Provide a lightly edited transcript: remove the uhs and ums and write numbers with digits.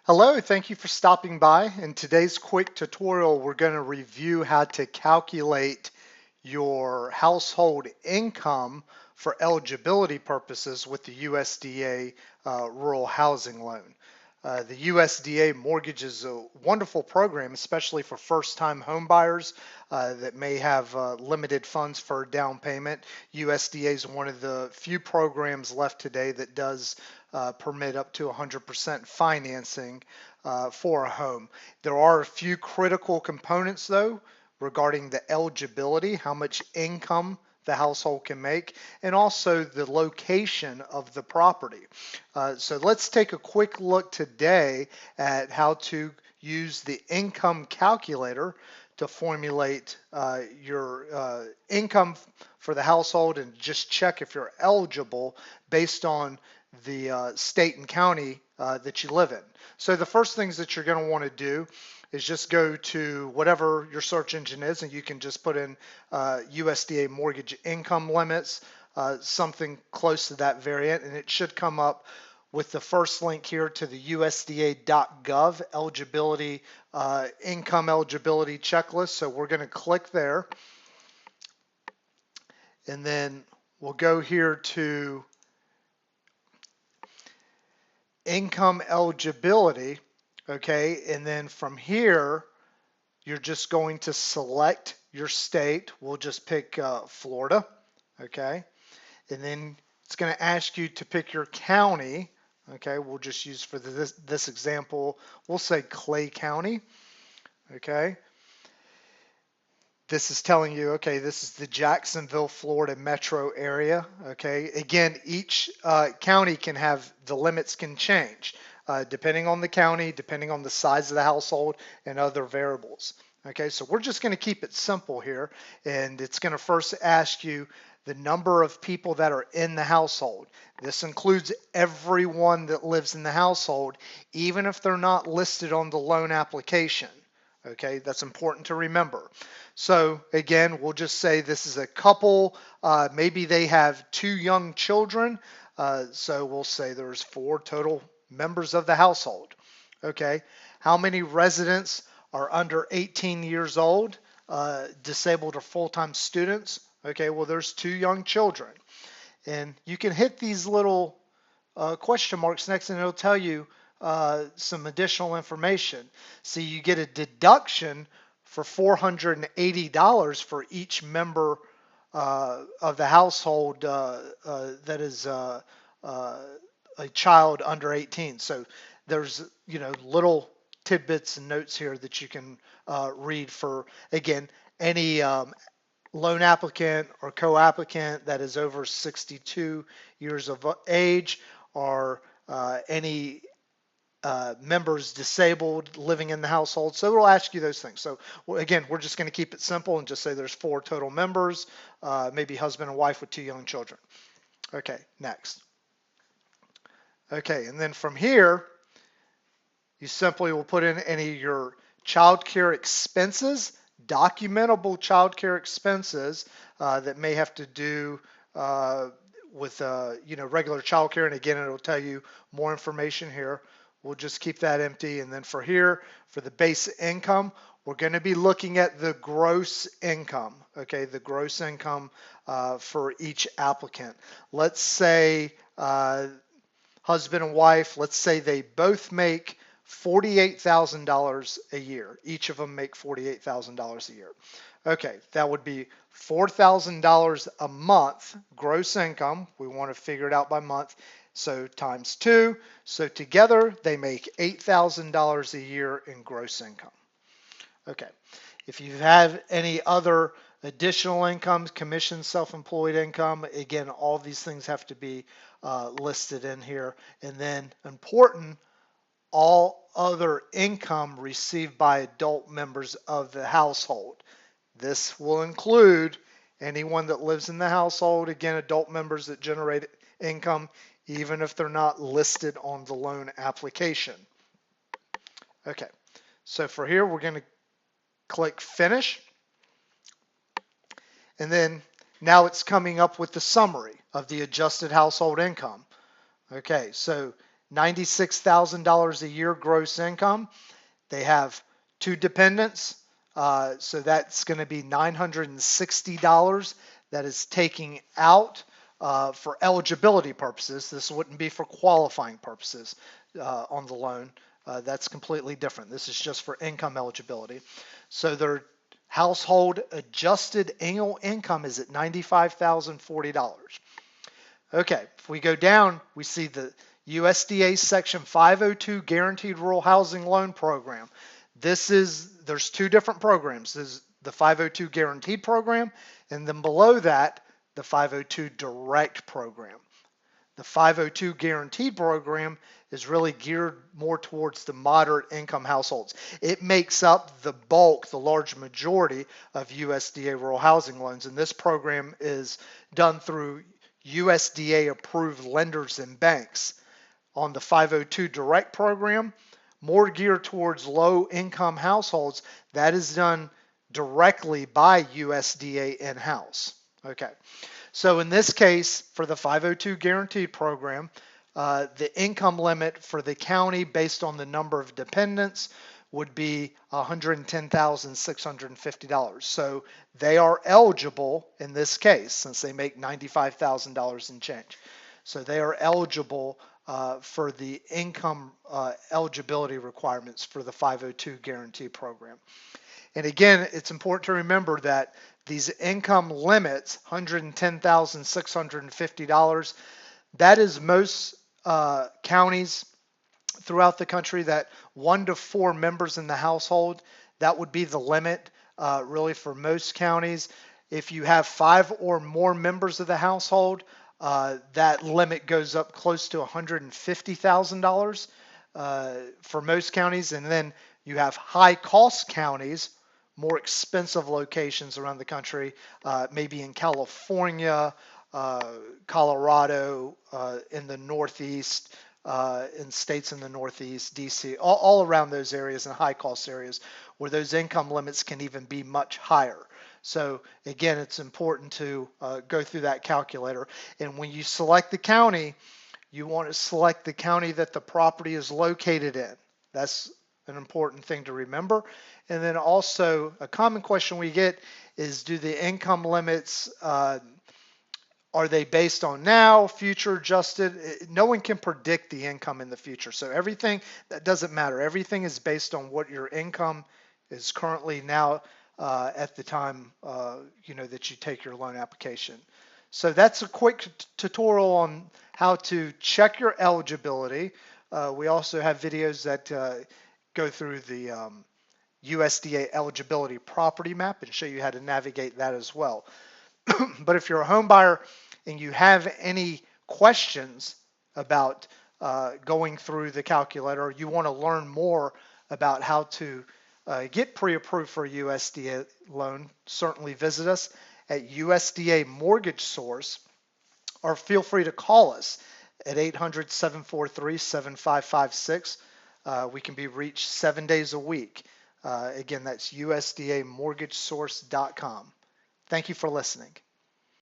Hello, thank you for stopping by. In today's quick tutorial, we're going to review how to calculate your household income for eligibility purposes with the USDA Rural Housing Loan. The USDA mortgage is a wonderful program, especially for first-time home buyers that may have limited funds for down payment. USDA is one of the few programs left today that does permit up to 100% financing for a home. There are a few critical components, though, regarding the eligibility, how much income the household can make, and also the location of the property. So let's take a quick look today at how to use the income calculator to formulate your income for the household and just check if you're eligible based on the state and county that you live in. So the first things that you're going to want to do is just go to whatever your search engine is, and you can just put in USDA mortgage income limits, something close to that variant, and it should come up with the first link here to the USDA.gov eligibility, income eligibility checklist. So we're going to click there, and then we'll go here to income eligibility. Okay, and then from here, you're just going to select your state. We'll just pick Florida, okay? And then it's going to ask you to pick your county, okay? We'll just use for this example, we'll say Clay County, okay? This is telling you, okay, this is the Jacksonville, Florida metro area, okay? Again, each county can have, the limits can change. Depending on the county, depending on the size of the household, and other variables. Okay, so we're just going to keep it simple here, and it's going to first ask you the number of people that are in the household. This includes everyone that lives in the household, even if they're not listed on the loan application. Okay, that's important to remember. So again, we'll just say this is a couple, maybe they have 2 young children, so we'll say there's 4 total members of the household. Okay, how many residents are under 18 years old, disabled or full-time students? Okay, well there's 2 young children. And you can hit these little question marks next and it'll tell you some additional information. See, you get a deduction for $480 for each member of the household that is a child under 18. So there's, little tidbits and notes here that you can read for, again, any loan applicant or co-applicant that is over 62 years of age, or any members disabled living in the household. So it'll ask you those things. So again, we're just going to keep it simple and just say there's 4 total members, maybe husband and wife with 2 young children. Okay, next. Okay, and then from here, you simply will put in any of your child care expenses, documentable child care expenses that may have to do with regular child care. And again, it'll tell you more information here. We'll just keep that empty. And then for here, for the base income, we're going to be looking at the gross income, okay, the gross income for each applicant. Let's say husband and wife, let's say they both make $48,000 a year. Each of them make $48,000 a year. Okay, that would be $4,000 a month gross income. We want to figure it out by month. So times 2. So together they make $8,000 a year in gross income. Okay, if you have any other additional incomes, commission, self-employed income, again, all these things have to be listed in here. And then important, all other income received by adult members of the household. This will include anyone that lives in the household, again, adult members that generate income, even if they're not listed on the loan application. Okay, so for here, we're going to click Finish. And then now it's coming up with the summary of the adjusted household income. Okay, so $96,000 a year gross income. They have 2 dependents, so that's going to be $960 that is taking out for eligibility purposes. This wouldn't be for qualifying purposes on the loan. That's completely different. This is just for income eligibility. So their household adjusted annual income is at $95,040. Okay, if we go down, we see the USDA Section 502 Guaranteed Rural Housing Loan Program. There's 2 different programs. There's the 502 Guaranteed Program, and then below that, the 502 Direct Program. The 502 Guaranteed Program is really geared more towards the moderate income households. It makes up the bulk, the large majority of USDA rural housing loans, and this program is done through USDA approved lenders and banks. On the 502 Direct Program, more geared towards low income households, that is done directly by USDA in-house. Okay, so in this case, for the 502 Guaranteed Program, the income limit for the county based on the number of dependents would be $110,650. So they are eligible in this case, since they make $95,000 in change. So they are eligible for the income eligibility requirements for the 502 Guarantee Program. And again, it's important to remember that these income limits, $110,650, that is most counties throughout the country, that 1 to 4 members in the household, that would be the limit really for most counties. If you have 5 or more members of the household, that limit goes up close to $150,000 for most counties. And then you have high cost counties, more expensive locations around the country, maybe in California, Colorado, in the Northeast, in states in the Northeast, DC, all around those areas and high cost areas where those income limits can even be much higher. So again, it's important to go through that calculator. And when you select the county, you want to select the county that the property is located in. That's an important thing to remember. And then also a common question we get is, do the income limits, are they based on now, future adjusted? No one can predict the income in the future. So everything, that doesn't matter. Everything is based on what your income is currently now at the time that you take your loan application. So that's a quick tutorial on how to check your eligibility. We also have videos that go through the USDA eligibility property map and show you how to navigate that as well. But if you're a home buyer and you have any questions about going through the calculator, you want to learn more about how to get pre-approved for a USDA loan, certainly visit us at USDA Mortgage Source, or feel free to call us at 800-743-7556. We can be reached 7 days a week. Again, that's USDAMortgageSource.com. Thank you for listening.